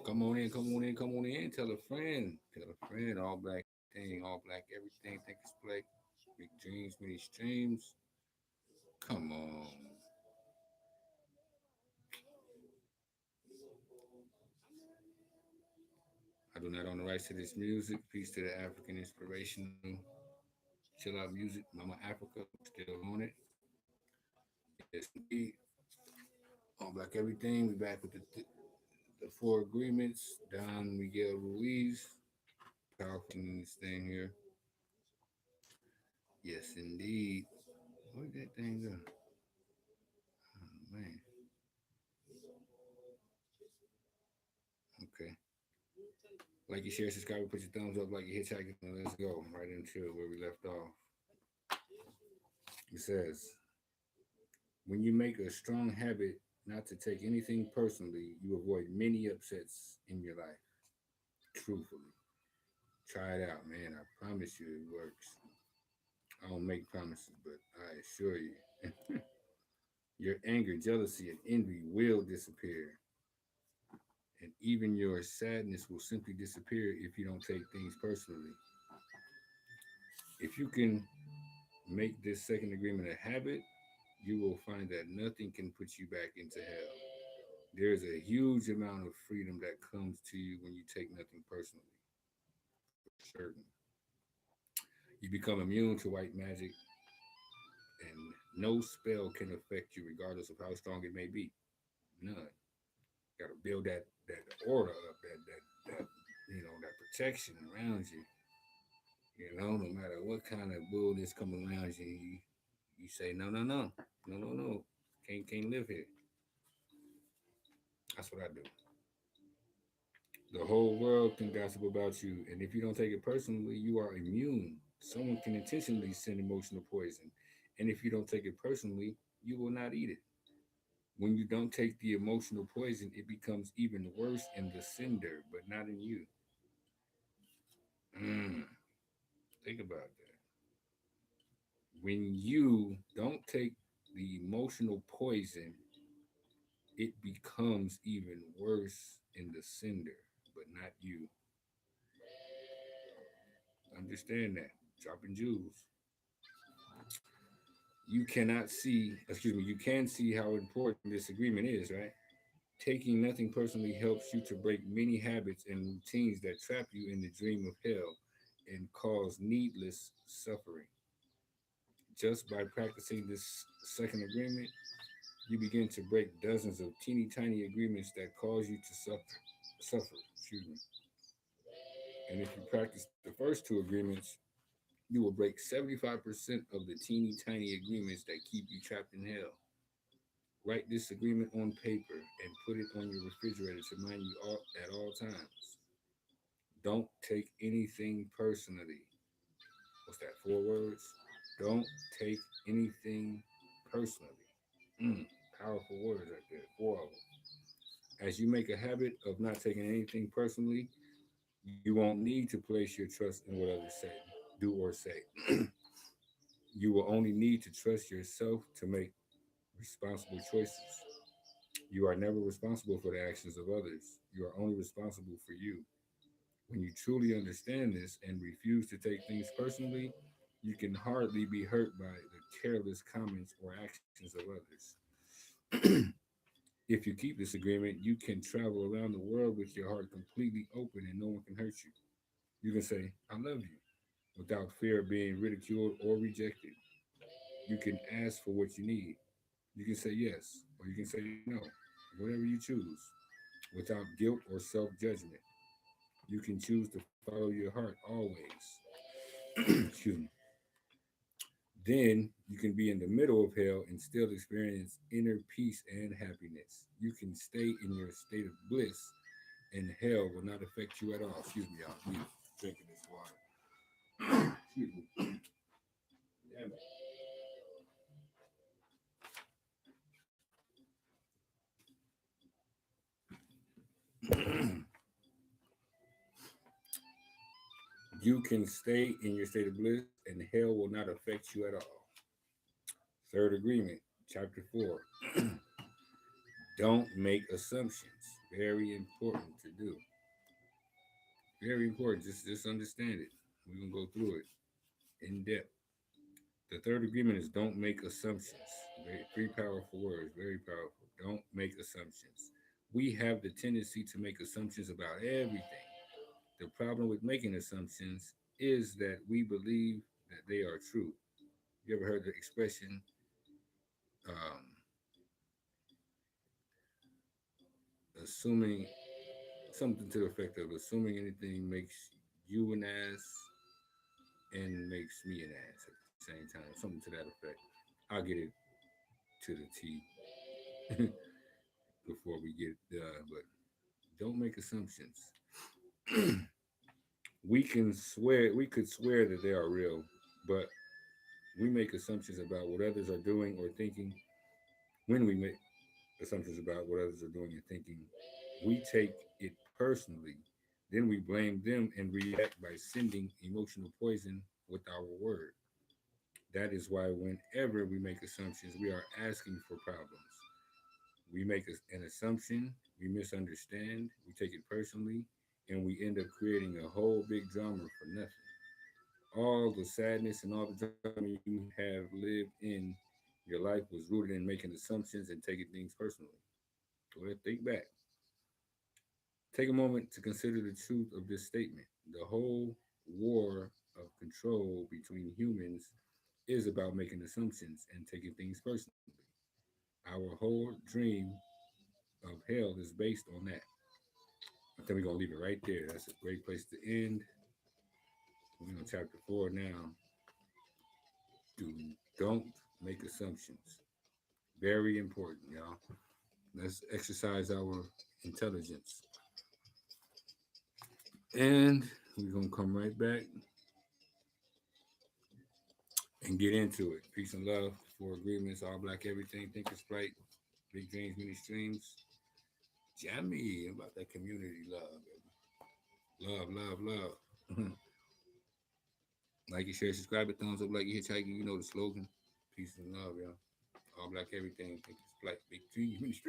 Come on in, come on in, come on in. Tell a friend. Tell a friend. All black thing, all black everything. Think it's black. Big dreams, many streams. Come on. I do not own the rights to this music. Peace to the African inspirational chill out music. Mama Africa, still on it. Yes, indeed. All black everything. We back with the four agreements. Don Miguel Ruiz. Powerful in this thing here. Yes, indeed. Where'd that thing go? Oh, man. Okay. Like you share, subscribe, put your thumbs up like you hitchhiking, and let's go right into where we left off. It says, when you make a strong habit not to take anything personally, you avoid many upsets in your life. Truthfully. Try it out, man. I promise you it works. I don't make promises, but I assure you. Your anger, jealousy, and envy will disappear. And even your sadness will simply disappear if you don't take things personally. If you can make this second agreement a habit, you will find that nothing can put you back into hell. There's a huge amount of freedom that comes to you when you take nothing personally, for certain. You become immune to white magic, and no spell can affect you, regardless of how strong it may be. None. Got to build that aura up, that that protection around you. No matter what kind of bull is coming around you, you say no, no, no, no, no, no. Can't live here. That's what I do. The whole world can gossip about you, and if you don't take it personally, you are immune. Someone can intentionally send emotional poison, and if you don't take it personally, you will not eat it. When you don't take the emotional poison, it becomes even worse in the sender, but not in you. Mm, think about that. When you don't take the emotional poison, it becomes even worse in the sender, but not you. Understand that. Dropping jewels. You can see how important this agreement is, right? Taking nothing personally helps you to break many habits and routines that trap you in the dream of hell and cause needless suffering. Just by practicing this second agreement, you begin to break dozens of teeny tiny agreements that cause you to suffer. Excuse me. And if you practice the first two agreements, you will break 75% of the teeny tiny agreements that keep you trapped in hell. Write this agreement on paper and put it on your refrigerator to remind you at all times. Don't take anything personally. What's that? Four words? Don't take anything personally. Mm, powerful words right there. Four of them. As you make a habit of not taking anything personally, you won't need to place your trust in what others say, do, or say. You will only need to trust yourself to make responsible choices. You are never responsible for the actions of others. You are only responsible for you. When you truly understand this and refuse to take things personally, you can hardly be hurt by the careless comments or actions of others. If you keep this agreement, you can travel around the world with your heart completely open and no one can hurt you. You can say, I love you, without fear of being ridiculed or rejected. You can ask for what you need. You can say yes, or you can say no, whatever you choose, without guilt or self judgment. You can choose to follow your heart always. Excuse me. Then you can be in the middle of hell and still experience inner peace and happiness. You can stay in your state of bliss, and hell will not affect you at all. Excuse me, y'all. I'm drinking this water. Excuse me. Damn it. You can stay in your state of bliss, and hell will not affect you at all. Third agreement, chapter 4. Don't make assumptions. Very important to do. Very important. Just understand it. We're gonna go through it in depth. The third agreement is don't make assumptions. Very, three powerful words. Very powerful. Don't make assumptions. We have the tendency to make assumptions about everything. The problem with making assumptions is that we believe that they are true. You ever heard the expression, um, assuming something to the effect of assuming anything makes you an ass and makes me an ass at the same time, something to that effect. I'll get it to the T before we get but don't make assumptions. We could swear that they are real, but we make assumptions about what others are doing or thinking. When we make assumptions about what others are doing and thinking, we take it personally. Then we blame them and react by sending emotional poison with our word. That is why whenever we make assumptions, we are asking for problems. We make an assumption, we misunderstand, we take it personally, and we end up creating a whole big drama for nothing. All the sadness and all the drama you have lived in your life was rooted in making assumptions and taking things personally. Go ahead, think back. Take a moment to consider the truth of this statement. The whole war of control between humans is about making assumptions and taking things personally. Our whole dream of hell is based on that. I think we're gonna leave it right there. That's a great place to end. We're on chapter 4 now. Do don't make assumptions. Very important, y'all. Let's exercise our intelligence. And we're gonna come right back and get into it. Peace and love, four agreements, all black everything, think it's right, big dreams, many streams. Jammy about that community love, baby. Love, love, love. Like and share, subscribe, it, thumbs up, like you hitchhiking, you know the slogan. Peace and love, y'all. All black everything, think it's black, big dreams, many streams.